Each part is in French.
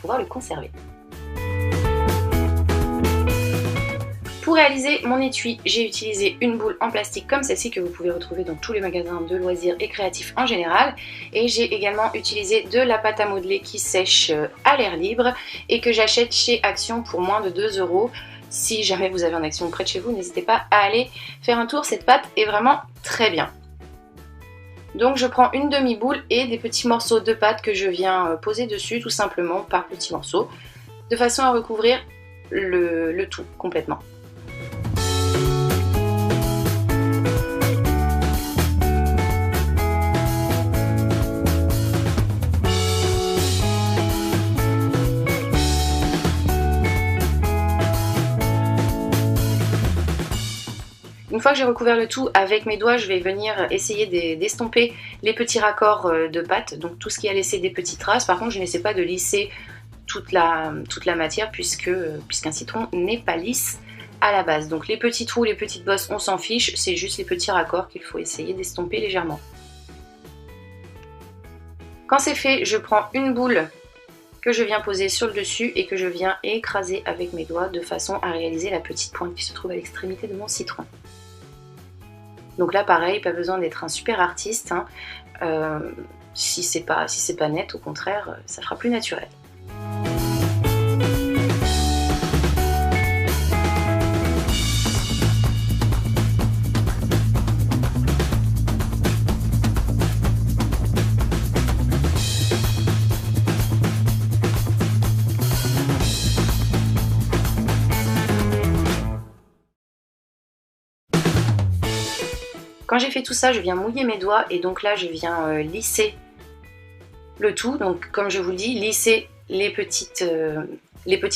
pouvoir le conserver. Pour réaliser mon étui, j'ai utilisé une boule en plastique comme celle-ci que vous pouvez retrouver dans tous les magasins de loisirs et créatifs en général. Et j'ai également utilisé de la pâte à modeler qui sèche à l'air libre et que j'achète chez Action pour moins de 2 €. Si jamais vous avez un Action près de chez vous, n'hésitez pas à aller faire un tour, cette pâte est vraiment très bien. Donc je prends une demi-boule et des petits morceaux de pâte que je viens poser dessus tout simplement par petits morceaux, de façon à recouvrir le tout complètement. Une fois que j'ai recouvert le tout avec mes doigts, je vais venir essayer d'estomper les petits raccords de pâte, donc tout ce qui a laissé des petites traces. Par contre, je n'essaie pas de lisser toute la matière puisqu'un citron n'est pas lisse à la base. Donc les petits trous, les petites bosses, on s'en fiche, c'est juste les petits raccords qu'il faut essayer d'estomper légèrement. Quand c'est fait, je prends une boule que je viens poser sur le dessus et que je viens écraser avec mes doigts de façon à réaliser la petite pointe qui se trouve à l'extrémité de mon citron. Donc là pareil, pas besoin d'être un super artiste, hein. Si c'est pas net, au contraire, ça fera plus naturel. Quand j'ai fait tout ça, je viens mouiller mes doigts et donc là je viens lisser le tout. Donc comme je vous le dis, lisser les petites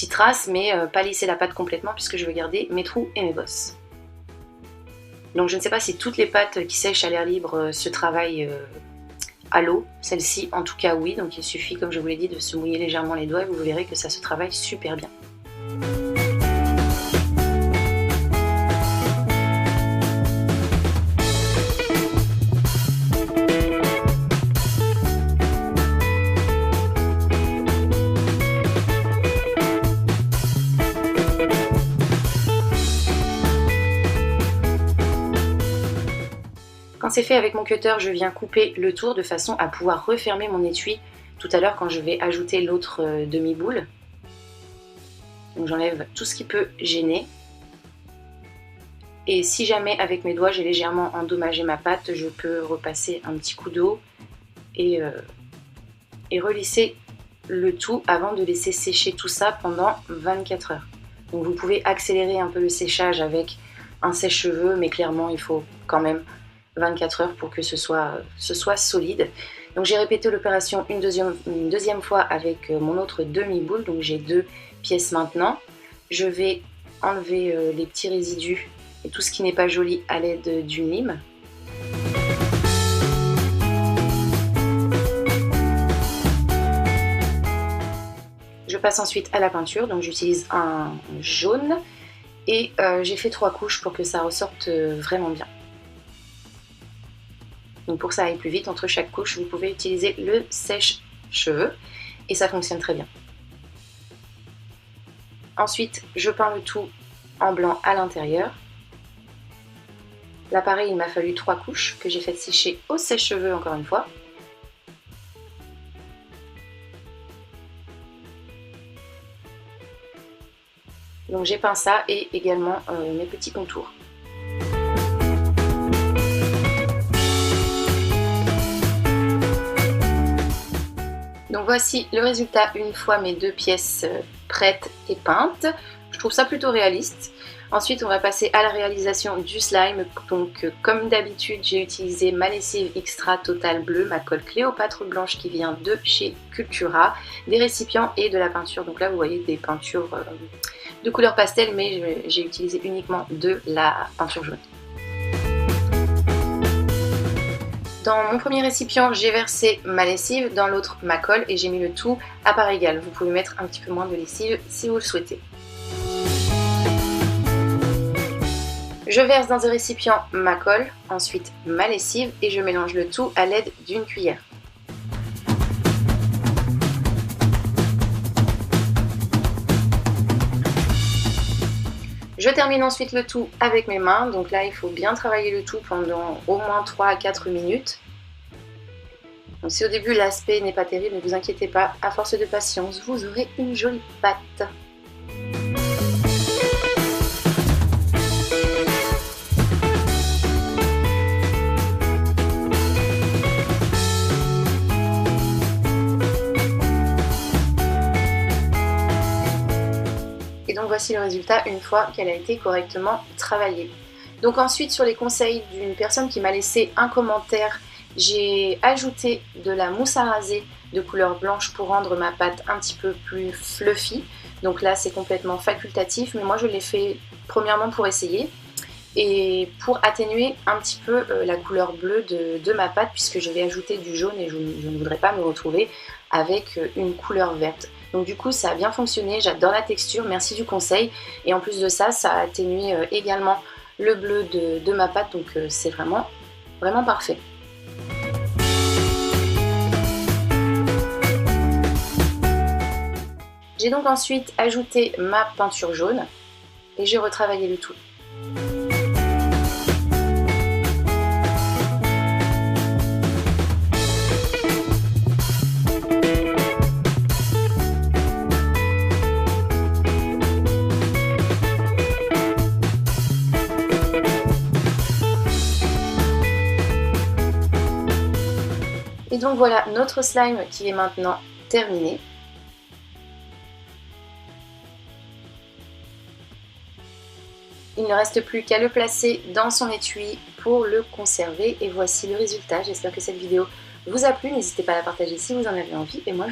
traces, mais pas lisser la pâte complètement puisque je veux garder mes trous et mes bosses. Donc je ne sais pas si toutes les pâtes qui sèchent à l'air libre se travaillent à l'eau. Celle-ci en tout cas oui, donc il suffit comme je vous l'ai dit de se mouiller légèrement les doigts et vous verrez que ça se travaille super bien. Quand c'est fait avec mon cutter, je viens couper le tour de façon à pouvoir refermer mon étui tout à l'heure quand je vais ajouter l'autre demi-boule. Donc j'enlève tout ce qui peut gêner. Et si jamais avec mes doigts j'ai légèrement endommagé ma pâte, je peux repasser un petit coup d'eau et relisser le tout avant de laisser sécher tout ça pendant 24 heures. Donc vous pouvez accélérer un peu le séchage avec un sèche-cheveux, mais clairement il faut quand même 24 heures pour que ce soit solide. Donc j'ai répété l'opération une deuxième fois avec mon autre demi-boule, donc j'ai 2 pièces maintenant. Je vais enlever les petits résidus et tout ce qui n'est pas joli à l'aide d'une lime. Je passe ensuite à la peinture, donc j'utilise un jaune et j'ai fait 3 couches pour que ça ressorte vraiment bien. Donc pour que ça aille plus vite, entre chaque couche, vous pouvez utiliser le sèche-cheveux et ça fonctionne très bien. Ensuite, je peins le tout en blanc à l'intérieur. Là pareil, il m'a fallu 3 couches que j'ai fait sécher au sèche-cheveux encore une fois. Donc j'ai peint ça et également mes petits contours. Donc voici le résultat une fois mes 2 pièces prêtes et peintes. Je trouve ça plutôt réaliste. Ensuite on va passer à la réalisation du slime. Donc comme d'habitude j'ai utilisé ma lessive Extra Total Bleu, ma colle Cléopâtre blanche qui vient de chez Cultura, des récipients et de la peinture. Donc là vous voyez des peintures de couleur pastel, mais j'ai utilisé uniquement de la peinture jaune. Dans mon premier récipient, j'ai versé ma lessive, dans l'autre ma colle et j'ai mis le tout à part égale. Vous pouvez mettre un petit peu moins de lessive si vous le souhaitez. Je verse dans un récipient ma colle, ensuite ma lessive et je mélange le tout à l'aide d'une cuillère. Je termine ensuite le tout avec mes mains, donc là il faut bien travailler le tout pendant au moins 3 à 4 minutes. Donc si au début l'aspect n'est pas terrible, ne vous inquiétez pas, à force de patience, vous aurez une jolie pâte. Et donc voici le résultat une fois qu'elle a été correctement travaillée. Donc ensuite, sur les conseils d'une personne qui m'a laissé un commentaire, j'ai ajouté de la mousse à raser de couleur blanche pour rendre ma pâte un petit peu plus fluffy. Donc là c'est complètement facultatif, mais moi je l'ai fait premièrement pour essayer et pour atténuer un petit peu la couleur bleue de ma pâte, puisque je vais ajouter du jaune et je ne voudrais pas me retrouver avec une couleur verte. Donc du coup ça a bien fonctionné, j'adore la texture, merci du conseil. Et en plus de ça, ça a atténué également le bleu de ma pâte, donc c'est vraiment parfait. J'ai donc ensuite ajouté ma peinture jaune et j'ai retravaillé le tout. Et donc voilà notre slime qui est maintenant terminé. Il ne reste plus qu'à le placer dans son étui pour le conserver. Et voici le résultat. J'espère que cette vidéo vous a plu. N'hésitez pas à la partager si vous en avez envie. Et moi, je vous